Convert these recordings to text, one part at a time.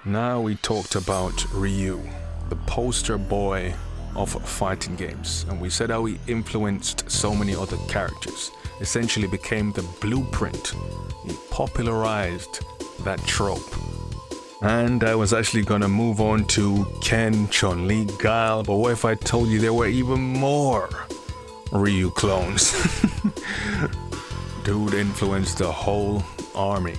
Now we talked about Ryu, the poster boy of fighting games, and we said how he influenced so many other characters, essentially became the blueprint. He popularized that trope. And I was actually gonna move on to Ken, Chun-Li, Guile, but what if I told you there were even more Ryu clones? Dude influenced the whole army.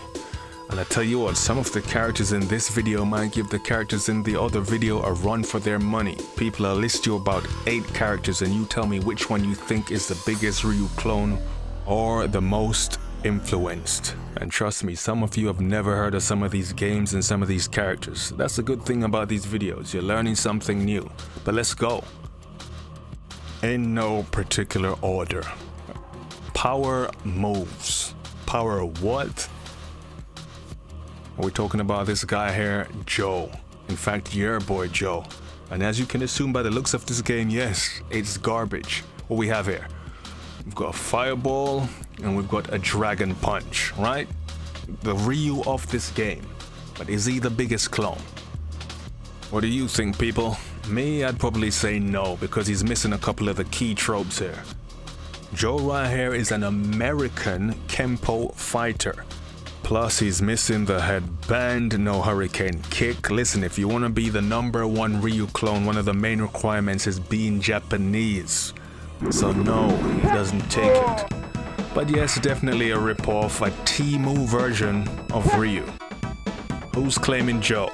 And I tell you what, some of the characters in this video might give the characters in the other video a run for their money. People, I'll list you about 8 characters and you tell me which one you think is the biggest Ryu clone or the most influenced. And trust me, some of you have never heard of some of these games and some of these characters. That's the good thing about these videos, you're learning something new. But let's go. In no particular order. Power moves. Power what? We're talking about this guy here, Joe. In fact, your boy Joe. And as you can assume by the looks of this game, yes, it's garbage. What we have here? We've got a fireball and we've got a dragon punch, right? The Ryu of this game. But is he the biggest clone? What do you think, people? Me, I'd probably say no, because he's missing a couple of the key tropes here. Joe right here is an American Kempo fighter. Plus, he's missing the headband, no hurricane kick. Listen, if you want to be the #1 Ryu clone, one of the main requirements is being Japanese. So no, he doesn't take it. But yes, definitely a rip-off, a Temu version of Ryu. Who's claiming Joe?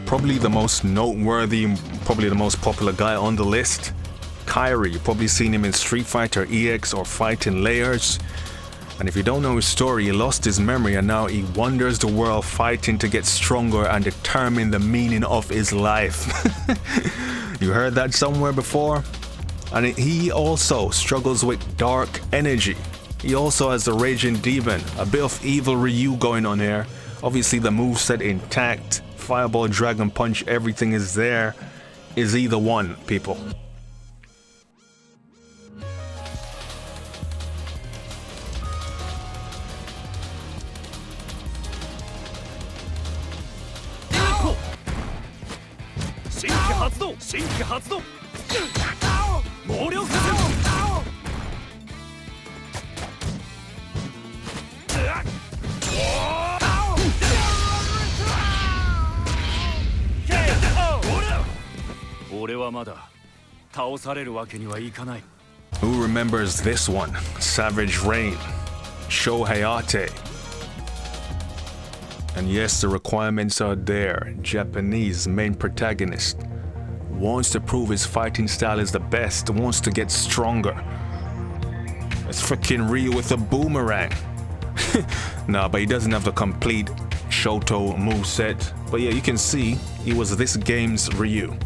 Probably the most noteworthy, probably the most popular guy on the list, Kairi. You've probably seen him in Street Fighter EX or Fighting Layers. And if you don't know his story, he lost his memory and now he wanders the world fighting to get stronger and determine the meaning of his life. You heard that somewhere before? And he also struggles with dark energy. He also has the Raging Demon, a bit of evil Ryu going on here. Obviously the moveset intact. Fireball, dragon punch, everything is there. Is he the one, people? Who remembers this one? Savage Rain, Sho Hayate. And yes, the requirements are there. Japanese main protagonist wants to prove his fighting style is the best, wants to get stronger. It's freaking Ryu with a boomerang. Nah, but he doesn't have the complete Shoto moveset. But yeah, you can see he was this game's Ryu.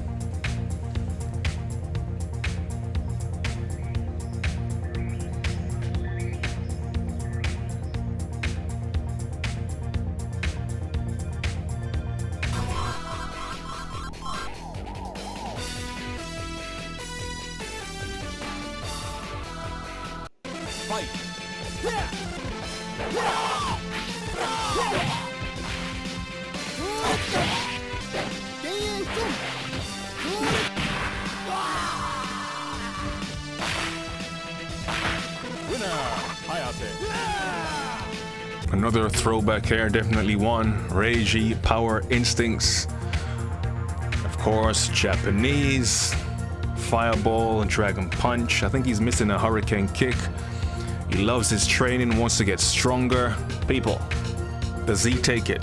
Another throwback here, definitely one. Reiji, Power Instincts. Of course, Japanese. Fireball, Dragon Punch. I think he's missing a hurricane kick. He loves his training, wants to get stronger. People, does he take it?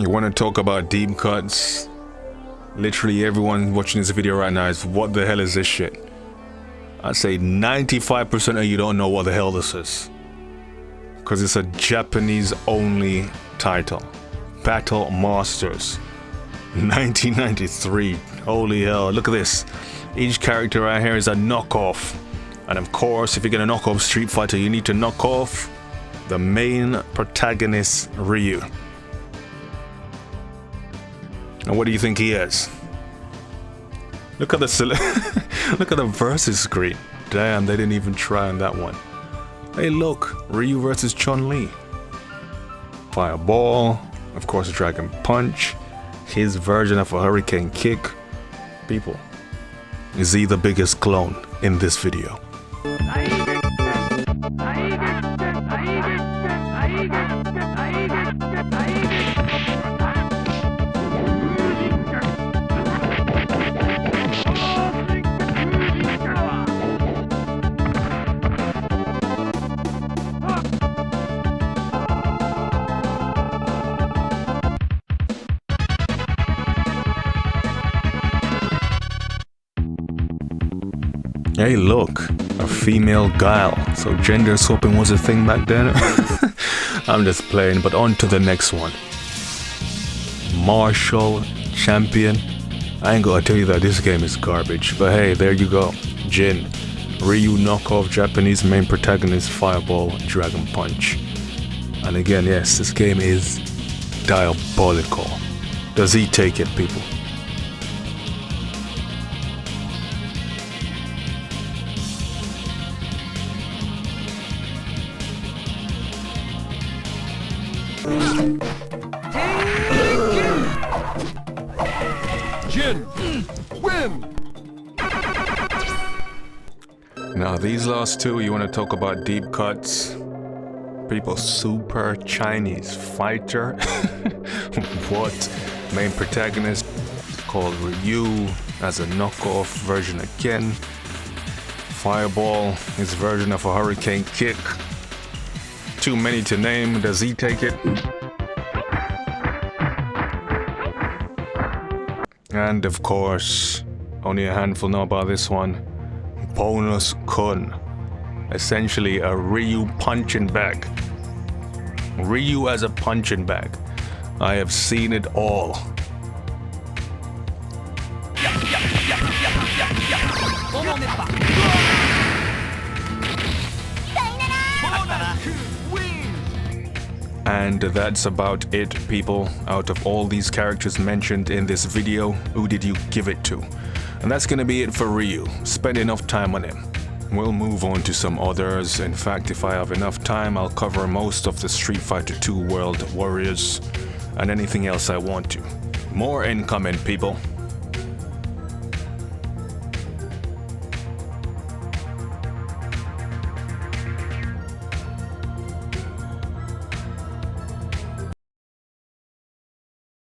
You want to talk about deep cuts? Literally everyone watching this video right now is, what the hell is this shit? I'd say 95% of you don't know what the hell this is. Because it's a Japanese only title. Battle Masters 1993. Holy hell, look at this. Each character right here is a knockoff. And of course, if you're gonna knock off Street Fighter, you need to knock off the main protagonist, Ryu. And what do you think he is? Look at the look at the versus screen. Damn, they didn't even try on that one. Hey look, Ryu versus Chun-Li. Fireball, of course Dragon Punch, his version of a Hurricane Kick. People, is he the biggest clone in this video? Hey look, a female Guile. So gender swapping was a thing back then? I'm just playing, but on to the next one. Martial Champion. I ain't gonna tell you that this game is garbage, but hey, there you go. Jin. Ryu knockoff Japanese main protagonist, Fireball, Dragon Punch. And again, yes, this game is diabolical. Does he take it, people? Jin, win! Now these last two, you want to talk about deep cuts? People, Super Chinese Fighter. What? Main protagonist called Ryu as a knockoff version again. Fireball, his version of a Hurricane Kick. Too many to name. Does he take it? And of course, only a handful know about this one. Bonus Kun. Essentially a Ryu punching bag. Ryu as a punching bag. I have seen it all. And that's about it, people. Out of all these characters mentioned in this video, who did you give it to? And that's gonna be it for Ryu. Spend enough time on him. We'll move on to some others. In fact, if I have enough time, I'll cover most of the Street Fighter 2 World Warriors and anything else I want to. More incoming, people.